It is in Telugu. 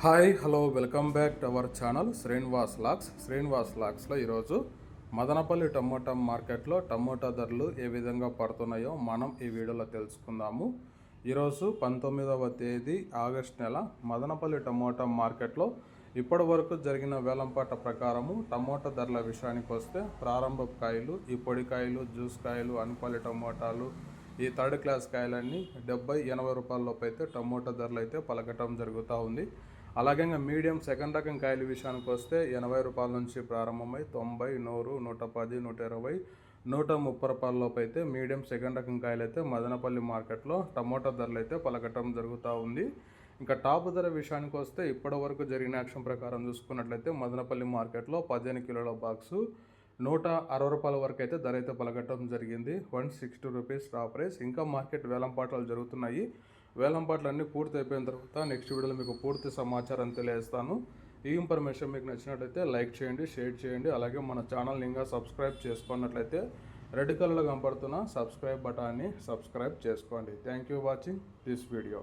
Hi hello welcome back to our channel Srinivas లాక్స్లో ఈరోజు మదనపల్లి టమోటా మార్కెట్లో టమోటా ధరలు ఏ విధంగా పడుతున్నాయో మనం ఈ వీడియోలో తెలుసుకుందాము. ఈరోజు 19వ తేదీ ఆగస్ట్ నెల మదనపల్లి టమోటా మార్కెట్లో ఇప్పటి వరకు జరిగిన వేలంపాట ప్రకారము టమోటా ధరల విషయానికి వస్తే ప్రారంభ కాయలు, ఈ పొడికాయలు, జ్యూస్ కాయలు, అన్క్వాలిటీ టమోటాలు, ఈ థర్డ్ క్లాస్ కాయలన్నీ 70-80 రూపాయల లోపు అయితే టమోటా ధరలు అయితే పలకటం జరుగుతూ ఉంది. అలాగే మీడియం సెకండ్ రకం కాయల విషయానికి వస్తే 80 రూపాయల నుంచి ప్రారంభమై 90, 100, 110, 120, 130 రూపాయల లోపు అయితే మీడియం సెకండ్ రకం కాయలు అయితే మదనపల్లి మార్కెట్లో టమోటా ధరలు అయితే పలకటం జరుగుతూ ఉంది. ఇంకా టాప్ ధర విషయానికి వస్తే ఇప్పటి వరకు జరిగిన యాక్షన్ ప్రకారం చూసుకున్నట్లయితే మదనపల్లి మార్కెట్లో 15 కిలోల బాక్సు 160 రూపాయల వరకు అయితే ధర అయితే పలకటం జరిగింది. 160 రూపీస్ టాప్ ప్రైస్. ఇంకా మార్కెట్ వేలంపాటలు జరుగుతున్నాయి. వేలంపాట్లు అన్నీ పూర్తి అయిపోయిన తర్వాత నెక్స్ట్ వీడియోలో మీకు పూర్తి సమాచారం తెలియజేస్తాను. ఈ ఇన్ఫర్మేషన్ మీకు నచ్చినట్లయితే లైక్ చేయండి, షేర్ చేయండి. అలాగే మన ఛానల్ని ఇంకా సబ్స్క్రైబ్ చేసుకున్నట్లయితే రెడ్ కలర్లో కనపడుతున్న సబ్స్క్రైబ్ బటన్ని సబ్స్క్రైబ్ చేసుకోండి. Thank you watching this video.